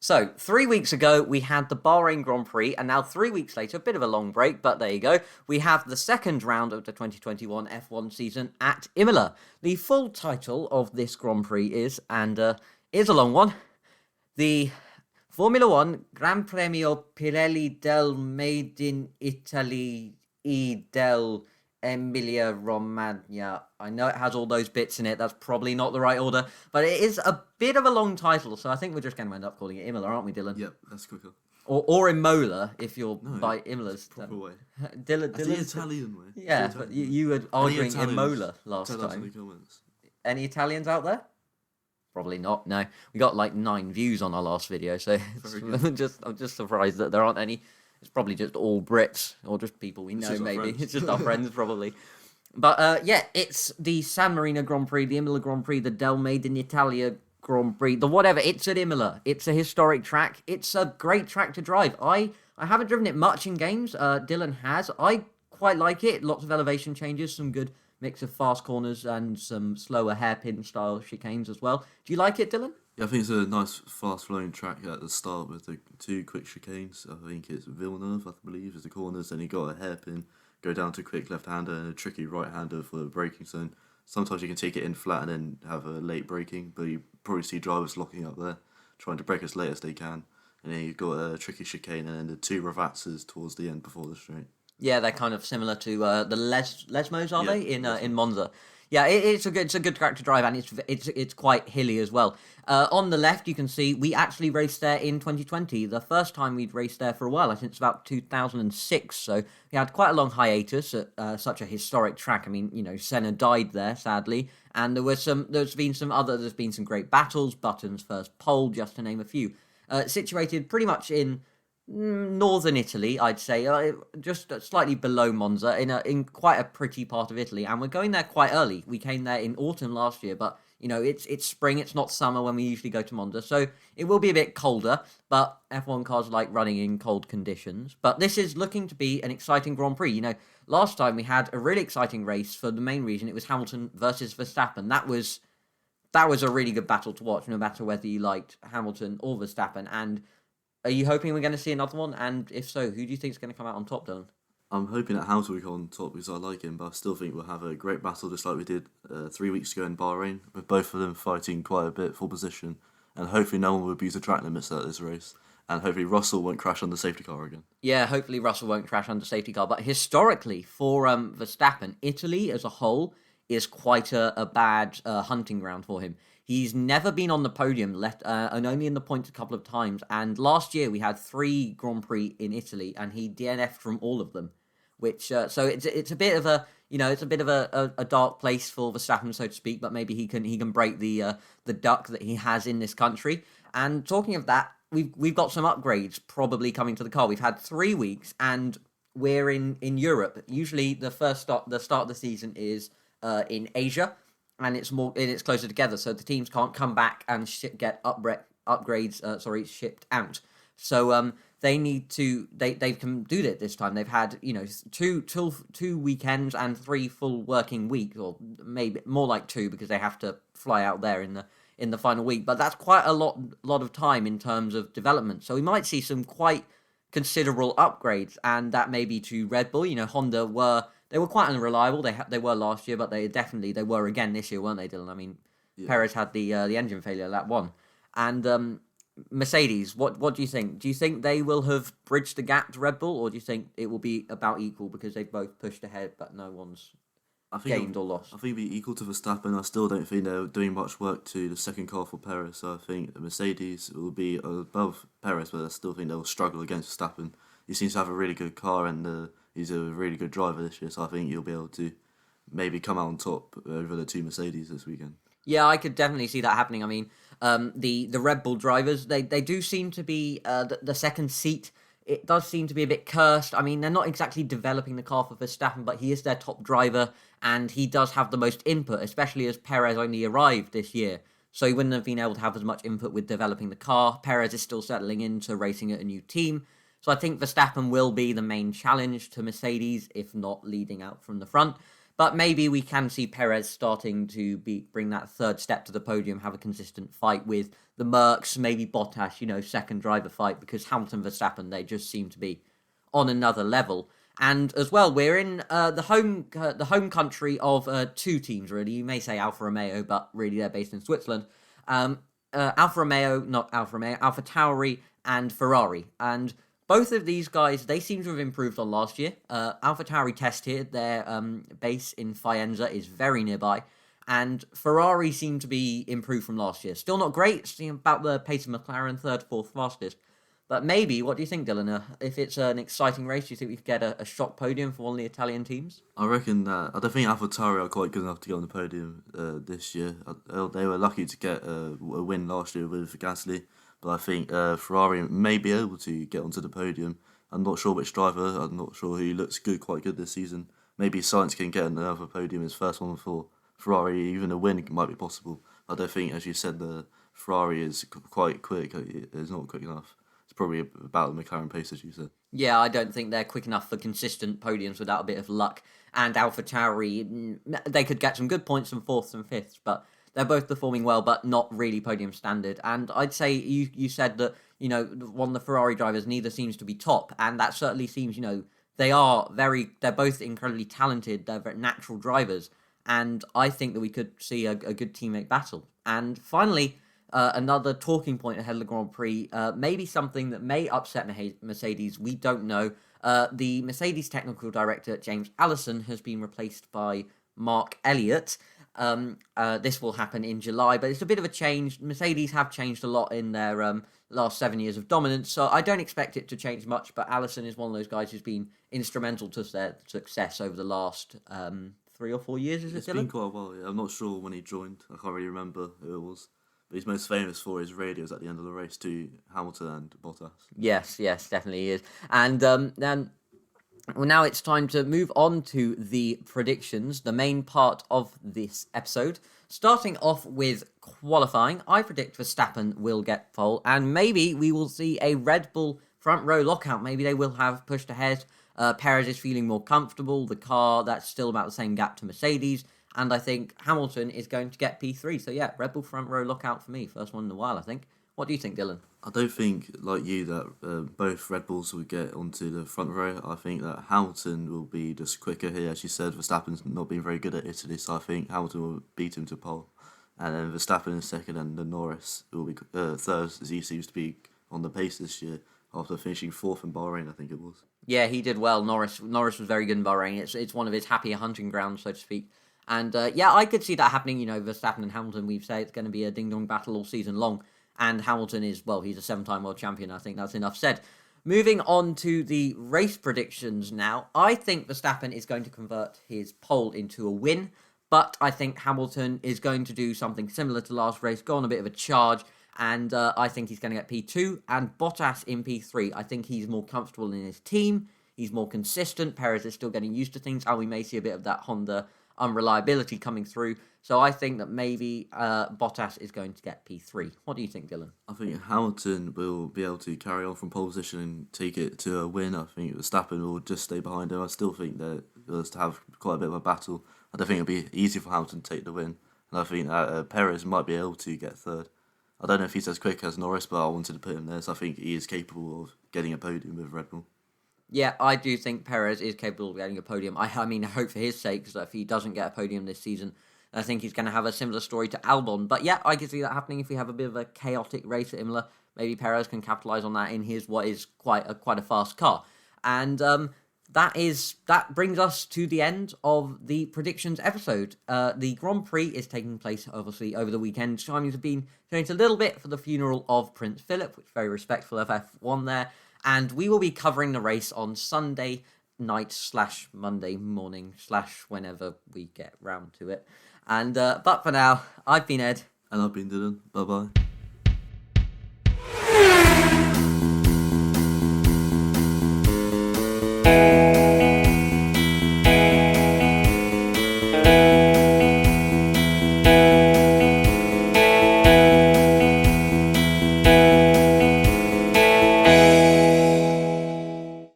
So, 3 weeks ago, we had the Bahrain Grand Prix, and now 3 weeks later, a bit of a long break, but there you go, we have the second round of the 2021 F1 season at Imola. The full title of this Grand Prix is, and is a long one, the Formula One Gran Premio Pirelli del Made in Italy e del Emilia Romagna. I know it has all those bits in it. That's probably not the right order, but it is a bit of a long title, so I think we're just going to end up calling it Imola, aren't we, Dylan? Yep, that's quicker. Or Imola, if you're No, by Imola's. Proper way. Dylan, That's the Italian way. Yeah, but you were arguing Imola last Tell us in time. the comments. Any Italians out there? Probably not. No, we got like 9 views on our last video, so I'm just surprised that there aren't any. It's probably just all Brits or just people we know. Maybe it's just our friends, probably. But yeah, it's the San Marino Grand Prix, the Imola Grand Prix, the Del Made in Italia Grand Prix, the whatever. It's at Imola. It's a historic track. It's a great track to drive. I haven't driven it much in games. Dylan has. I quite like it. Lots of elevation changes, some good mix of fast corners and some slower hairpin style chicanes as well. Do you like it, Dylan? Yeah, I think it's a nice, fast-flowing track at the start with the 2 quick chicanes. I think it's Villeneuve, I believe, is the corners. Then you got a hairpin, go down to a quick left-hander and a tricky right-hander for the braking zone. Sometimes you can take it in flat and then have a late braking, but you probably see drivers locking up there, trying to brake as late as they can. And then you've got a tricky chicane and then the 2 revatsas towards the end before the straight. Yeah, they're kind of similar to the Lesmos, are they in Monza? Yeah, it's a good track to drive, and it's quite hilly as well. On the left, you can see we actually raced there in 2020. The first time we'd raced there for a while, I think it's about 2006. So we had quite a long hiatus at such a historic track. I mean, Senna died there sadly, and there's been some great battles. Button's first pole, just to name a few. Situated pretty much in northern Italy, I'd say, just slightly below Monza, in quite a pretty part of Italy, and we're going there quite early. We came there in autumn last year, but it's spring, it's not summer when we usually go to Monza, so it will be a bit colder, but F1 cars like running in cold conditions. But this is looking to be an exciting Grand Prix. Last time we had a really exciting race for the main reason it was Hamilton versus Verstappen. That was a really good battle to watch, no matter whether you liked Hamilton or Verstappen. And are you hoping we're going to see another one? And if so, who do you think is going to come out on top, Dylan? I'm hoping that Hamilton will come on top because I like him, but I still think we'll have a great battle just like we did 3 weeks ago in Bahrain, with both of them fighting quite a bit for position. And hopefully no one will abuse the track limits at this race. And hopefully Russell won't crash on the safety car again. Yeah, hopefully Russell won't crash under safety car. But historically, for Verstappen, Italy as a whole is quite a bad hunting ground for him. He's never been on the podium, and only in the points a couple of times. And last year we had 3 Grand Prix in Italy, and he DNF'd from all of them. Which so it's a bit of a dark place for Verstappen, so to speak. But maybe he can break the duck that he has in this country. And talking of that, we've got some upgrades probably coming to the car. We've had 3 weeks, and we're in Europe. Usually the start of the season is in Asia. And it's closer together, so the teams can't come back and get upgrades. Shipped out. So they need to. They can do that this time. They've had 2 weekends and 3 full working weeks, or maybe more like 2 because they have to fly out there in the final week. But that's quite a lot of time in terms of development. So we might see some quite considerable upgrades, and that may be to Red Bull. Honda were quite unreliable. They were last year, but they were again this year, weren't they, Dylan? I mean, yeah. Perez had the engine failure lap 1, and Mercedes. What do you think? Do you think they will have bridged the gap to Red Bull, or do you think it will be about equal because they've both pushed ahead, but no one's gained or lost? I think it'll be equal to Verstappen. I still don't think they're doing much work to the second car for Perez. So I think the Mercedes will be above Perez, but I still think they'll struggle against Verstappen. He seems to have a really good car, and he's a really good driver this year, so I think you'll be able to maybe come out on top over the 2 Mercedes this weekend. Yeah, I could definitely see that happening. I mean, the Red Bull drivers, they do seem to be the second seat. It does seem to be a bit cursed. I mean, they're not exactly developing the car for Verstappen, but he is their top driver, and he does have the most input, especially as Perez only arrived this year. So he wouldn't have been able to have as much input with developing the car. Perez is still settling into racing at a new team. So I think Verstappen will be the main challenge to Mercedes, if not leading out from the front. But maybe we can see Perez starting to bring that third step to the podium, have a consistent fight with the Mercs, maybe Bottas, second driver fight, because Hamilton, Verstappen, they just seem to be on another level. And as well, we're in the home country of two teams, really. You may say Alfa Romeo, but really they're based in Switzerland. Alfa Tauri and Ferrari. And both of these guys, they seem to have improved on last year. Alfa Tauri test here, their base in Faenza is very nearby. And Ferrari seem to be improved from last year. Still not great, about the pace of McLaren, third, fourth fastest. But maybe, what do you think, Dylan? If it's an exciting race, do you think we could get a shock podium for one of the Italian teams? I reckon that. I don't think AlphaTauri are quite good enough to get on the podium this year. They were lucky to get a win last year with Gasly, but I think Ferrari may be able to get onto the podium. I'm not sure which driver. I'm not sure who looks quite good this season. Maybe Sainz can get another podium, his first one for Ferrari. Even a win might be possible. I don't think, as you said, the Ferrari is quite quick. It's not quick enough. Probably about the McLaren pace, as you said. Yeah, I don't think they're quick enough for consistent podiums without a bit of luck. And AlphaTauri, they could get some good points from fourths and fifths, but they're both performing well, but not really podium standard. And I'd say you said that, one of the Ferrari drivers neither seems to be top, and that certainly seems, they're both incredibly talented, they're very natural drivers, and I think that we could see a good teammate battle. And finally, another talking point ahead of the Grand Prix, maybe something that may upset Mercedes, we don't know. The Mercedes technical director, James Allison, has been replaced by Mark Elliott. This will happen in July, but it's a bit of a change. Mercedes have changed a lot in their last 7 years of dominance, so I don't expect it to change much, but Allison is one of those guys who's been instrumental to their success over the last 3 or 4 years, It's been quite a while, yeah. I'm not sure when he joined. I can't really remember who it was. But he's most famous for his radios at the end of the race to Hamilton and Bottas. Yes, definitely he is. And then now it's time to move on to the predictions, the main part of this episode. Starting off with qualifying, I predict Verstappen will get pole, and maybe we will see a Red Bull front row lockout. Maybe they will have pushed ahead. Perez is feeling more comfortable. The car, that's still about the same gap to Mercedes. And I think Hamilton is going to get P3. So yeah, Red Bull front row lockout for me. First one in a while, I think. What do you think, Dylan? I don't think, like you, that both Red Bulls will get onto the front row. I think that Hamilton will be just quicker here. As you said, Verstappen's not been very good at Italy, so I think Hamilton will beat him to pole. And then Verstappen is second, and then Norris will be third, as he seems to be on the pace this year after finishing fourth in Bahrain, I think it was. Yeah, he did well. Norris was very good in Bahrain. It's one of his happier hunting grounds, so to speak. And I could see that happening. Verstappen and Hamilton, we've said it's going to be a ding-dong battle all season long. And Hamilton is, he's a 7-time world champion. I think that's enough said. Moving on to the race predictions now. I think Verstappen is going to convert his pole into a win. But I think Hamilton is going to do something similar to last race, go on a bit of a charge. And I think he's going to get P2 and Bottas in P3. I think he's more comfortable in his team. He's more consistent. Perez is still getting used to things. And we may see a bit of that Honda unreliability coming through. So I think that maybe Bottas is going to get P3. What do you think, Dylan? I think Hamilton will be able to carry on from pole position and take it to a win. I think Verstappen will just stay behind him. I still think that they'll have quite a bit of a battle. I don't think it'll be easy for Hamilton to take the win. And I think that Perez might be able to get third. I don't know if he's as quick as Norris, but I wanted to put him there. So I think he is capable of getting a podium with Red Bull. Yeah, I do think Perez is capable of getting a podium. I hope for his sake that if he doesn't get a podium this season, I think he's going to have a similar story to Albon. But yeah, I can see that happening if we have a bit of a chaotic race at Imola. Maybe Perez can capitalise on that in his what is quite a fast car. And that brings us to the end of the predictions episode. The Grand Prix is taking place, obviously, over the weekend. Timings have been changed a little bit for the funeral of Prince Philip, which is very respectful of F1 there. And we will be covering the race on Sunday night / Monday morning / whenever we get round to it. And but for now, I've been Ed. And I've been Dylan. Bye-bye.